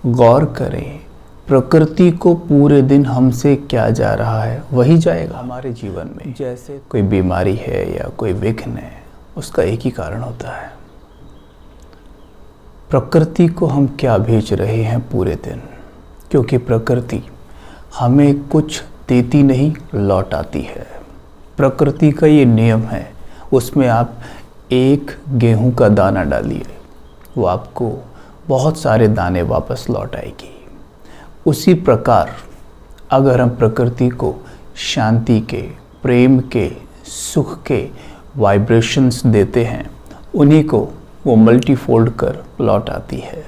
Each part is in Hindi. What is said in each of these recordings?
गौर करें, प्रकृति को पूरे दिन हमसे क्या जा रहा है वही जाएगा हमारे जीवन में। जैसे कोई बीमारी है या कोई विघ्न है, उसका एक ही कारण होता है, प्रकृति को हम क्या भेज रहे हैं पूरे दिन। क्योंकि प्रकृति हमें कुछ देती नहीं, लौटाती है। प्रकृति का ये नियम है, उसमें आप एक गेहूं का दाना डालिए, वो आपको बहुत सारे दाने वापस लौट आएगी। उसी प्रकार अगर हम प्रकृति को शांति के, प्रेम के, सुख के वाइब्रेशंस देते हैं, उन्हीं को वो मल्टीफोल्ड कर लौट आती है।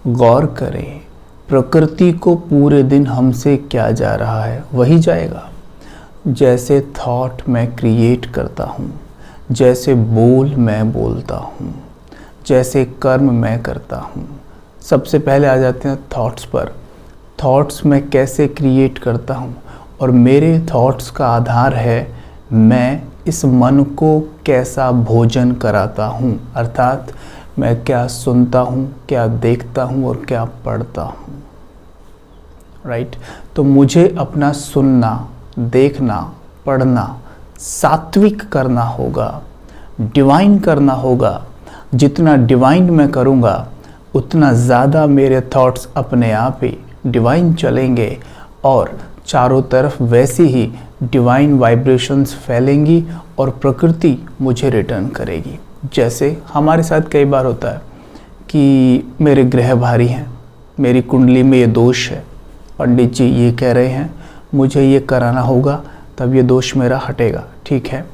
गौर करें, प्रकृति को पूरे दिन हमसे क्या जा रहा है वही जाएगा। जैसे थॉट मैं क्रिएट करता हूँ, जैसे बोल मैं बोलता हूँ, जैसे कर्म मैं करता हूँ। सबसे पहले आ जाते हैं थॉट्स पर। थॉट्स मैं कैसे क्रिएट करता हूँ और मेरे थॉट्स का आधार है मैं इस मन को कैसा भोजन कराता हूँ, अर्थात मैं क्या सुनता हूँ, क्या देखता हूँ और क्या पढ़ता हूँ। राइट। तो मुझे अपना सुनना, देखना, पढ़ना सात्विक करना होगा, डिवाइन करना होगा। जितना डिवाइन मैं करूँगा उतना ज़्यादा मेरे थॉट्स अपने आप ही डिवाइन चलेंगे और चारों तरफ वैसी ही डिवाइन वाइब्रेशंस फैलेंगी और प्रकृति मुझे रिटर्न करेगी। जैसे हमारे साथ कई बार होता है कि मेरे ग्रह भारी हैं, मेरी कुंडली में ये दोष है, पंडित जी ये कह रहे हैं मुझे ये कराना होगा तब ये दोष मेरा हटेगा, ठीक है।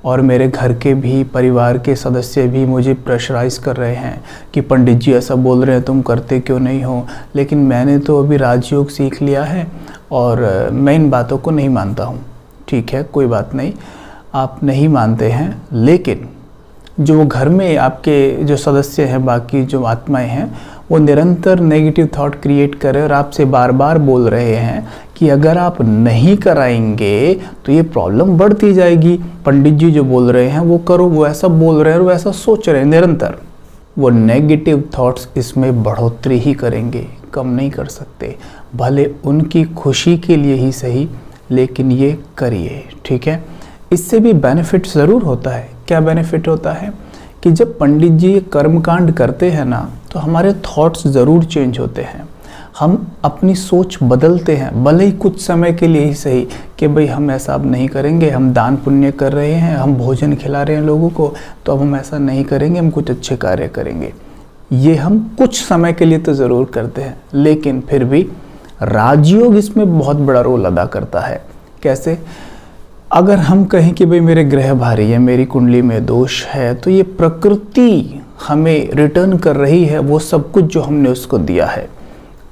और मेरे घर के भी, परिवार के सदस्य भी मुझे प्रेशराइज कर रहे हैं कि पंडित जी ऐसा बोल रहे हैं, तुम करते क्यों नहीं हो। लेकिन मैंने तो अभी राजयोग सीख लिया है और मैं इन बातों को नहीं मानता हूँ। ठीक है, कोई बात नहीं, आप नहीं मानते हैं, लेकिन जो घर में आपके जो सदस्य हैं, बाकी जो आत्माएं हैं, वो निरंतर नेगेटिव थॉट क्रिएट कर रहे हैं और आपसे बार बार बोल रहे हैं कि अगर आप नहीं कराएंगे तो ये प्रॉब्लम बढ़ती जाएगी। पंडित जी जो बोल रहे हैं वो करो, वो ऐसा बोल रहे हैं और वो ऐसा सोच रहे हैं निरंतर। वो नेगेटिव थॉट्स इसमें बढ़ोतरी ही करेंगे, कम नहीं कर सकते। भले उनकी खुशी के लिए ही सही, लेकिन ये करिए, ठीक है। इससे भी बेनिफिट ज़रूर होता है। क्या बेनिफिट होता है कि जब पंडित जी ये कर्मकांड करते हैं ना, तो हमारे थॉट्स ज़रूर चेंज होते हैं। हम अपनी सोच बदलते हैं, भले ही कुछ समय के लिए ही सही, कि भाई हम ऐसा अब नहीं करेंगे, हम दान पुण्य कर रहे हैं, हम भोजन खिला रहे हैं लोगों को, तो अब हम ऐसा नहीं करेंगे, हम कुछ अच्छे कार्य करेंगे। ये हम कुछ समय के लिए तो ज़रूर करते हैं, लेकिन फिर भी राजयोग इसमें बहुत बड़ा रोल अदा करता है। कैसे? अगर हम कहें कि भाई मेरे ग्रह भारी है, मेरी कुंडली में दोष है, तो ये प्रकृति हमें रिटर्न कर रही है वो सब कुछ जो हमने उसको दिया है।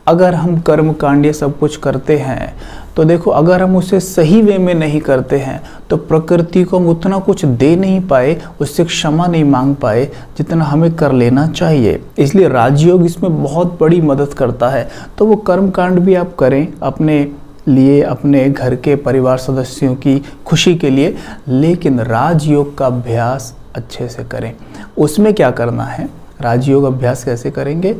अगर हम कर्म कांड ये सब कुछ करते हैं तो देखो, अगर हम उसे सही वे में नहीं करते हैं तो प्रकृति को हम उतना कुछ दे नहीं पाए, उससे क्षमा नहीं मांग पाए जितना हमें कर लेना चाहिए। इसलिए राजयोग इसमें बहुत बड़ी मदद करता है। तो वो कर्म कांड भी आप करें अपने लिए, अपने घर के परिवार सदस्यों की खुशी के लिए, लेकिन राजयोग का अभ्यास अच्छे से करें। उसमें क्या करना है, राजयोग अभ्यास कैसे करेंगे,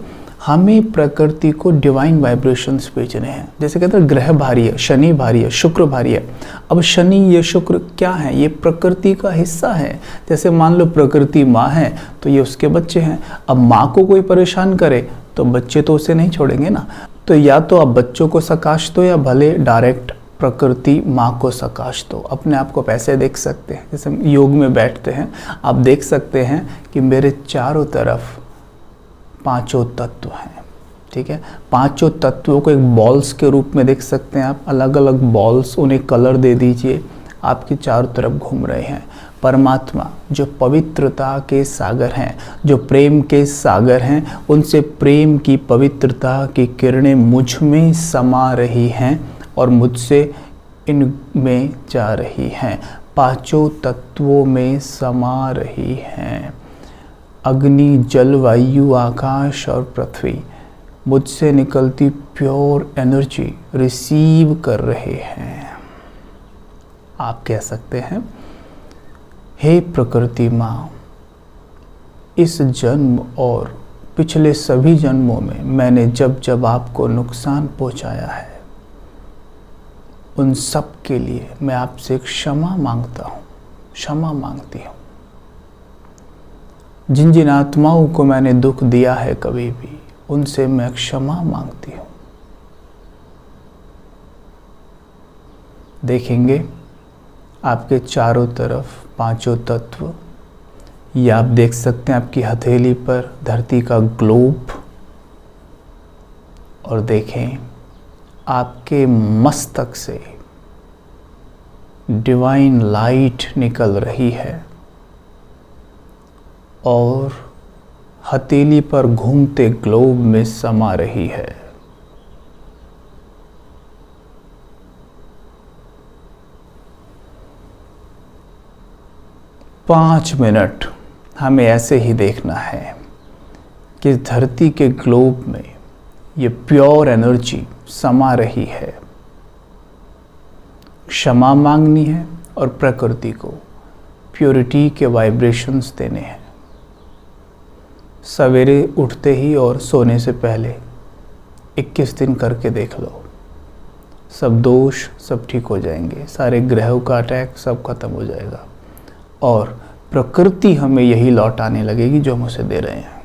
हमें प्रकृति को डिवाइन वाइब्रेशंस भेजने हैं। जैसे कहते हैं ग्रह भारी है, शनि भारी है, शुक्र भारी है। अब शनि, ये शुक्र क्या है, ये प्रकृति का हिस्सा है। जैसे मान लो प्रकृति माँ है तो ये उसके बच्चे हैं। अब माँ को कोई परेशान करे तो बच्चे तो उसे नहीं छोड़ेंगे ना। तो या तो आप बच्चों को सकाश दो या भले डायरेक्ट प्रकृति माँ को सकाश दो। अपने आप को पैसे देख सकते हैं, जैसे हम योग में बैठते हैं, आप देख सकते हैं कि मेरे चारों तरफ पांचों तत्व हैं, ठीक है। पांचों तत्वों को एक बॉल्स के रूप में देख सकते हैं आप। अलग अलग बॉल्स, उन्हें कलर दे दीजिए, आपके चारों तरफ घूम रहे हैं। परमात्मा जो पवित्रता के सागर हैं, जो प्रेम के सागर हैं, उनसे प्रेम की, पवित्रता की किरणें मुझ में समा रही हैं और मुझसे इनमें जा रही हैं, पांचों तत्वों में समा रही हैं। अग्नि, जल, वायु, आकाश और पृथ्वी मुझसे निकलती प्योर एनर्जी रिसीव कर रहे हैं। आप कह सकते हैं, हे प्रकृति माँ, इस जन्म और पिछले सभी जन्मों में मैंने जब जब आपको नुकसान पहुंचाया है, उन सब के लिए मैं आपसे क्षमा मांगता हूँ, क्षमा मांगती हूँ। जिन जिन आत्माओं को मैंने दुख दिया है कभी भी, उनसे मैं क्षमा मांगती हूँ। देखेंगे आपके चारों तरफ पांचों तत्व, ये आप देख सकते हैं आपकी हथेली पर धरती का ग्लोब, और देखें आपके मस्तक से डिवाइन लाइट निकल रही है और हथेली पर घूमते ग्लोब में समा रही है। पाँच मिनट हमें ऐसे ही देखना है कि धरती के ग्लोब में ये प्योर एनर्जी समा रही है। क्षमा मांगनी है और प्रकृति को प्योरिटी के वाइब्रेशंस देने हैं। सवेरे उठते ही और सोने से पहले 21 दिन करके देख लो, सब दोष सब ठीक हो जाएंगे, सारे ग्रहों का अटैक सब खत्म हो जाएगा और प्रकृति हमें यही लौटाने लगेगी जो हम उसे दे रहे हैं।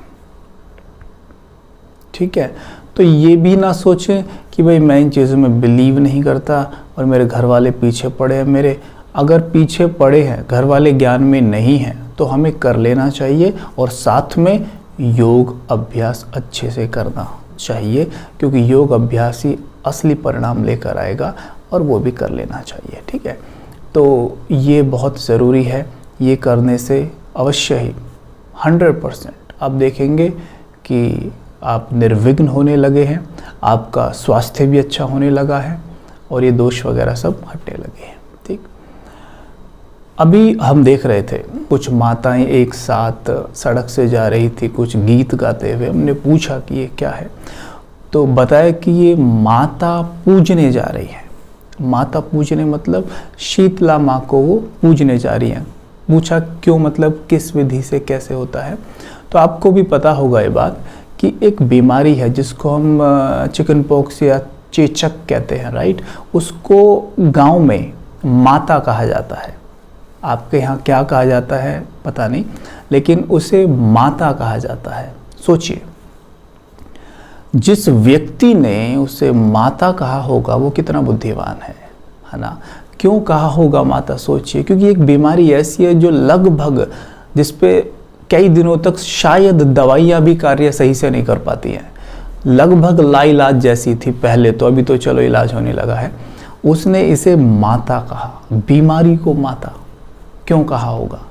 ठीक है, तो ये भी ना सोचें कि भाई मैं इन चीज़ों में बिलीव नहीं करता और मेरे घर वाले पीछे पड़े हैं। मेरे अगर पीछे पड़े हैं, घर वाले ज्ञान में नहीं हैं, तो हमें कर लेना चाहिए और साथ में योग अभ्यास अच्छे से करना चाहिए, क्योंकि योग अभ्यास ही असली परिणाम लेकर आएगा और वो भी कर लेना चाहिए। ठीक है, तो ये बहुत ज़रूरी है। ये करने से अवश्य ही 100% आप देखेंगे कि आप निर्विघ्न होने लगे हैं, आपका स्वास्थ्य भी अच्छा होने लगा है और ये दोष वगैरह सब हटने लगे हैं। ठीक, अभी हम देख रहे थे कुछ माताएं एक साथ सड़क से जा रही थी, कुछ गीत गाते हुए। हमने पूछा कि ये क्या है, तो बताया कि ये माता पूजने जा रही है। माता पूजने मतलब शीतला माँ को वो पूजने जा रही हैं। पूछा क्यों, मतलब किस विधि से, कैसे होता है। तो आपको भी पता होगा ये बात कि एक बीमारी है जिसको हम चिकन पॉक्स या चेचक कहते हैं, राइट। उसको गांव में माता कहा जाता है। आपके यहाँ क्या कहा जाता है पता नहीं, लेकिन उसे माता कहा जाता है। सोचिए, जिस व्यक्ति ने उसे माता कहा होगा वो कितना बुद्धिमान है ना। क्यों कहा होगा माता, सोचिए, क्योंकि एक बीमारी ऐसी है जो लगभग, जिस पे कई दिनों तक शायद दवाइयाँ भी कार्य सही से नहीं कर पाती हैं, लगभग लाइलाज जैसी थी पहले तो, अभी तो चलो इलाज होने लगा है। उसने इसे माता कहा, बीमारी को माता। क्यों कहा होगा?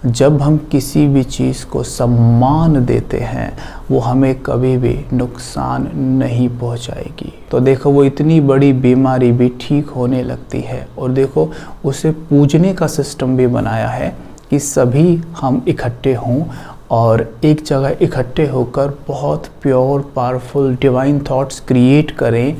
जब हम किसी भी चीज़ को सम्मान देते हैं वो हमें कभी भी नुकसान नहीं पहुंचाएगी। तो देखो वो इतनी बड़ी बीमारी भी ठीक होने लगती है, और देखो उसे पूजने का सिस्टम भी बनाया है कि सभी हम इकट्ठे हों और एक जगह इकट्ठे होकर बहुत pure powerful divine thoughts create करें।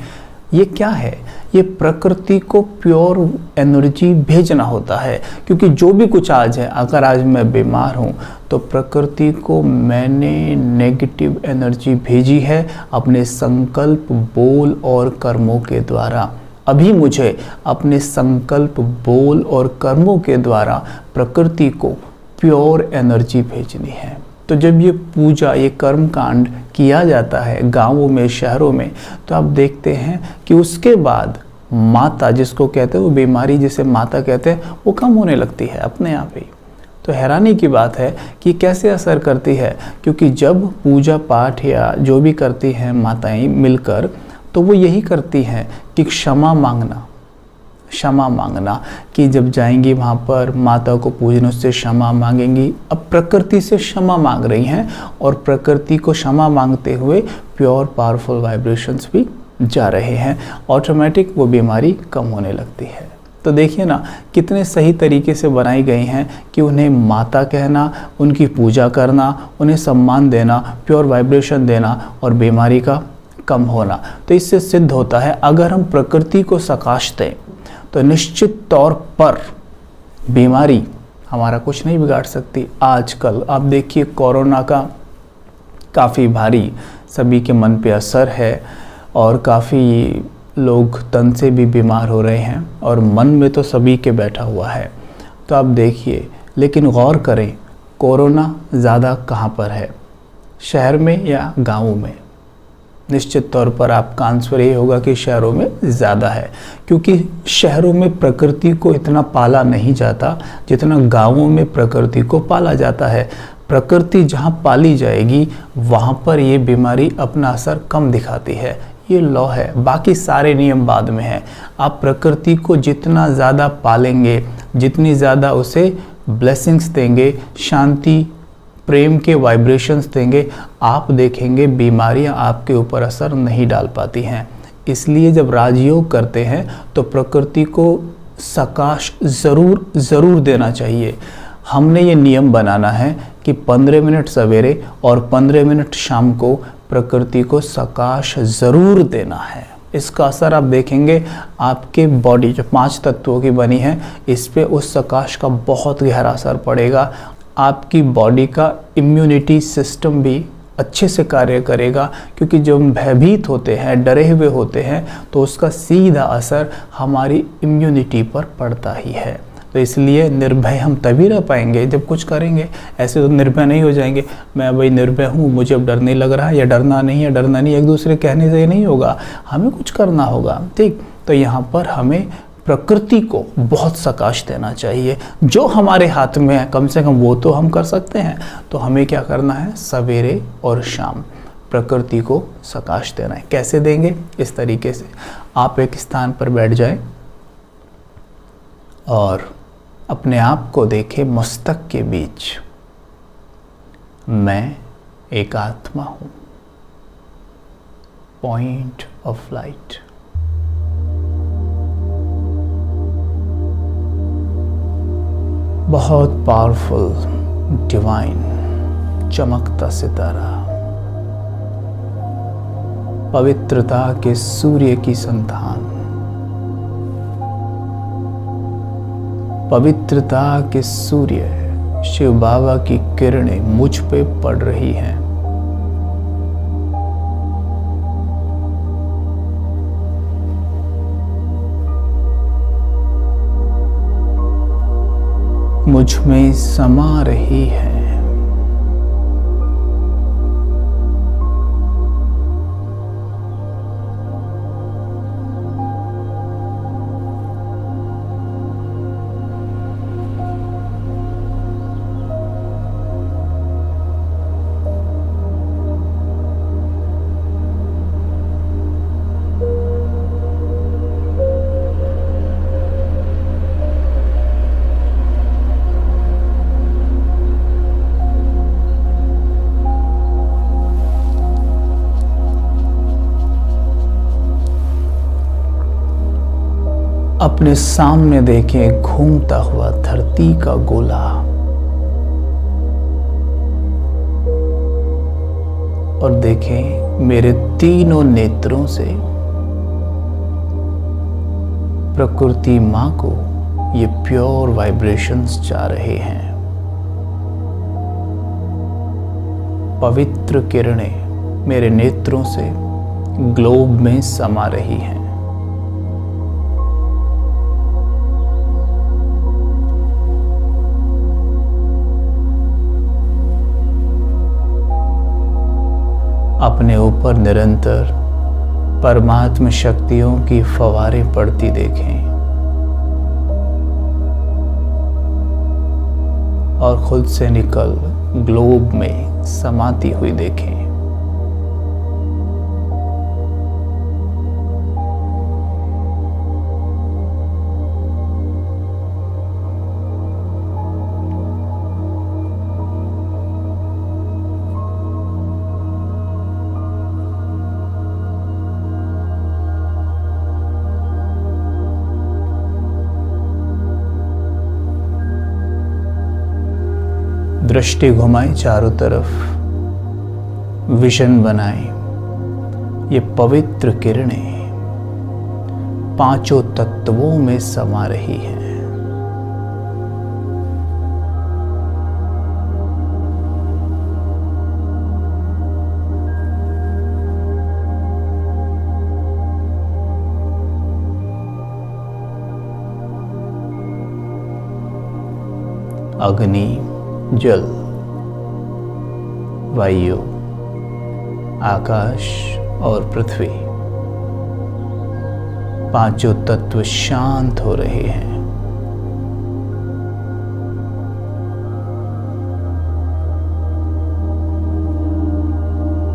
ये क्या है? ये प्रकृति को प्योर एनर्जी भेजना होता है, क्योंकि जो भी कुछ आज है, अगर आज मैं बीमार हूँ तो प्रकृति को मैंने नेगेटिव एनर्जी भेजी है अपने संकल्प, बोल और कर्मों के द्वारा। अभी मुझे अपने संकल्प, बोल और कर्मों के द्वारा प्रकृति को प्योर एनर्जी भेजनी है। तो जब ये पूजा, ये कर्म कांड किया जाता है गांवों में, शहरों में, तो आप देखते हैं कि उसके बाद माता, जिसको कहते हैं वो बीमारी जिसे माता कहते हैं, वो कम होने लगती है अपने आप ही। तो हैरानी की बात है कि कैसे असर करती है, क्योंकि जब पूजा पाठ या जो भी करती हैं माताएं मिलकर, तो वो यही करती हैं कि क्षमा मांगना, क्षमा मांगना, कि जब जाएंगी वहाँ पर माता को पूजने, उससे क्षमा मांगेंगी। अब प्रकृति से क्षमा मांग रही हैं और प्रकृति को क्षमा मांगते हुए प्योर पावरफुल वाइब्रेशंस भी जा रहे हैं। ऑटोमेटिक वो बीमारी कम होने लगती है। तो देखिए ना कितने सही तरीके से बनाई गई हैं कि उन्हें माता कहना, उनकी पूजा करना, उन्हें सम्मान देना, प्योर वाइब्रेशन देना और बीमारी का कम होना। तो इससे सिद्ध होता है अगर हम प्रकृति को सकाश दें तो निश्चित तौर पर बीमारी हमारा कुछ नहीं बिगाड़ सकती। आजकल आप देखिए कोरोना का काफ़ी भारी सभी के मन पे असर है और काफ़ी लोग तन से भी बीमार हो रहे हैं और मन में तो सभी के बैठा हुआ है। तो आप देखिए, लेकिन गौर करें, कोरोना ज़्यादा कहाँ पर है, शहर में या गाँव में? निश्चित तौर पर आपका आंसर ये होगा कि शहरों में ज़्यादा है, क्योंकि शहरों में प्रकृति को इतना पाला नहीं जाता जितना गाँवों में प्रकृति को पाला जाता है। प्रकृति जहाँ पाली जाएगी वहाँ पर ये बीमारी अपना असर कम दिखाती है। ये लॉ है, बाकी सारे नियम बाद में हैं। आप प्रकृति को जितना ज़्यादा पालेंगे, जितनी ज़्यादा उसे ब्लेसिंग्स देंगे, शांति प्रेम के वाइब्रेशंस देंगे, आप देखेंगे बीमारियां आपके ऊपर असर नहीं डाल पाती हैं। इसलिए जब राजयोग करते हैं तो प्रकृति को सकाश ज़रूर देना चाहिए। हमने ये नियम बनाना है कि 15 मिनट सवेरे और 15 मिनट शाम को प्रकृति को सकाश ज़रूर देना है। इसका असर आप देखेंगे, आपके बॉडी जो 5 तत्वों की बनी है इस पे उस सकाश का बहुत गहरा असर पड़ेगा। आपकी बॉडी का इम्यूनिटी सिस्टम भी अच्छे से कार्य करेगा, क्योंकि जब हम भयभीत होते हैं, डरे हुए होते हैं, तो उसका सीधा असर हमारी इम्यूनिटी पर पड़ता ही है। तो इसलिए निर्भय हम तभी रह पाएंगे जब कुछ करेंगे। ऐसे तो निर्भय नहीं हो जाएंगे, मैं भाई निर्भय हूँ, मुझे अब डर नहीं लग रहा है या डरना नहीं है, डरना नहीं, एक दूसरे कहने से नहीं होगा, हमें कुछ करना होगा। ठीक, तो यहाँ पर हमें प्रकृति को बहुत सकाश देना चाहिए। जो हमारे हाथ में है कम से कम वो तो हम कर सकते हैं। तो हमें क्या करना है, सवेरे और शाम प्रकृति को सकाश देना है। कैसे देंगे? इस तरीके से आप एक स्थान पर बैठ जाएं और अपने आप को देखें मस्तक के बीच। मैं एक आत्मा हूँ, पॉइंट ऑफ लाइट। बहुत पावरफुल, डिवाइन, चमकता सितारा, पवित्रता के सूर्य की संतान, पवित्रता के सूर्य शिव बाबा की किरणें मुझ पे पड़ रही हैं। मुझ में समा रही है। अपने सामने देखें घूमता हुआ धरती का गोला, और देखें मेरे तीनों नेत्रों से प्रकृति मां को ये प्योर वाइब्रेशंस जा रहे हैं। पवित्र किरणें मेरे नेत्रों से ग्लोब में समा रही हैं। अपने ऊपर निरंतर परमात्म शक्तियों की फवारें पड़ती देखें और खुद से निकल ग्लोब में समाती हुई देखें। दृष्टि घुमाएं चारों तरफ, विजन बनाएं। ये पवित्र किरणें पांचों तत्वों में समा रही हैं। अग्नि, जल, वायु, आकाश और पृथ्वी, पांचों तत्व शांत हो रहे हैं।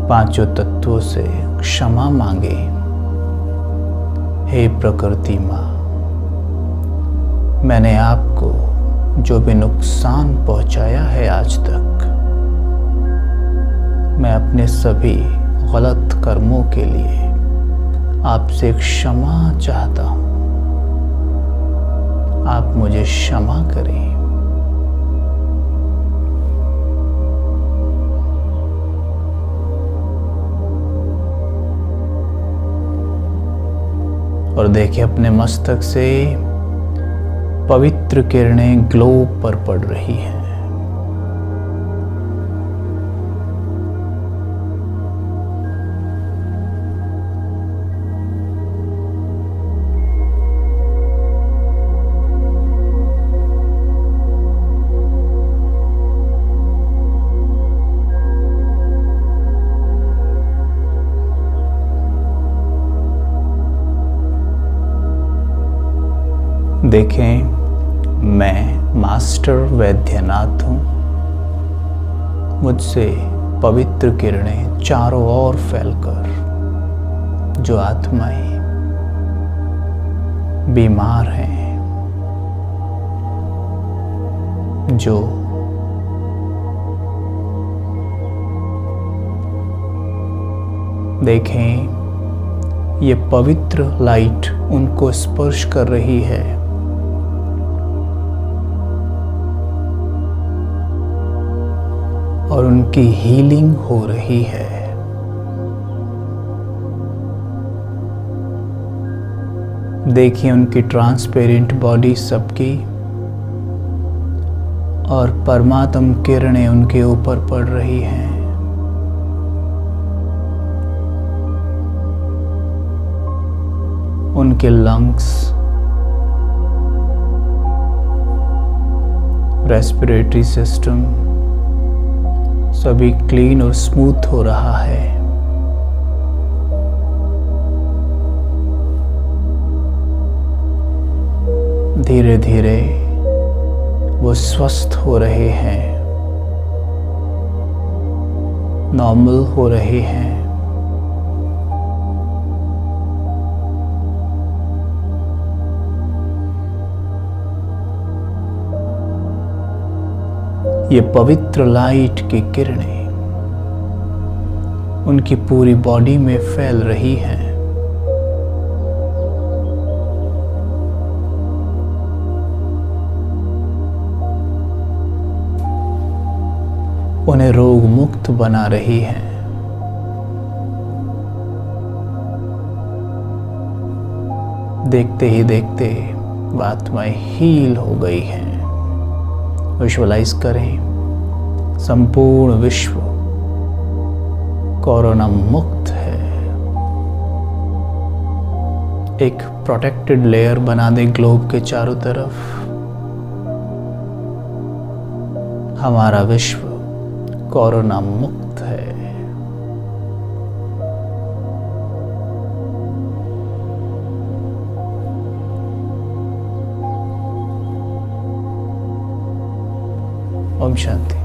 पांचों तत्वों से क्षमा मांगे। हे प्रकृति माँ, मैंने आपको जो भी नुकसान पहुंचाया है आज तक, मैं अपने सभी गलत कर्मों के लिए आपसे क्षमा चाहता हूं। आप मुझे क्षमा करें। और देखिए अपने मस्तक से पवित्र किरणें ग्लोब पर पड़ रही हैं। देखें, मैं मास्टर वैद्यनाथ हूँ। मुझसे पवित्र किरणें चारों ओर फैलकर जो आत्माएं बीमार हैं, जो देखें, ये पवित्र लाइट उनको स्पर्श कर रही है। और उनकी हीलिंग हो रही है। देखिए उनकी ट्रांसपेरेंट बॉडी सबकी और परमात्म किरणें उनके ऊपर पड़ रही हैं। उनके लंग्स, रेस्पिरेटरी सिस्टम सभी क्लीन और स्मूथ हो रहा है। धीरे धीरे वो स्वस्थ हो रहे हैं, नॉर्मल हो रहे हैं। ये पवित्र लाइट की किरणें उनकी पूरी बॉडी में फैल रही हैं। उन्हें रोग मुक्त बना रही हैं। देखते ही देखते आत्माएं हील हो गई हैं। विजुअलाइज करें, संपूर्ण विश्व कोरोना मुक्त है। एक प्रोटेक्टेड लेयर बना दें ग्लोब के चारों तरफ। हमारा विश्व कोरोना मुक्त है। ओम शांति।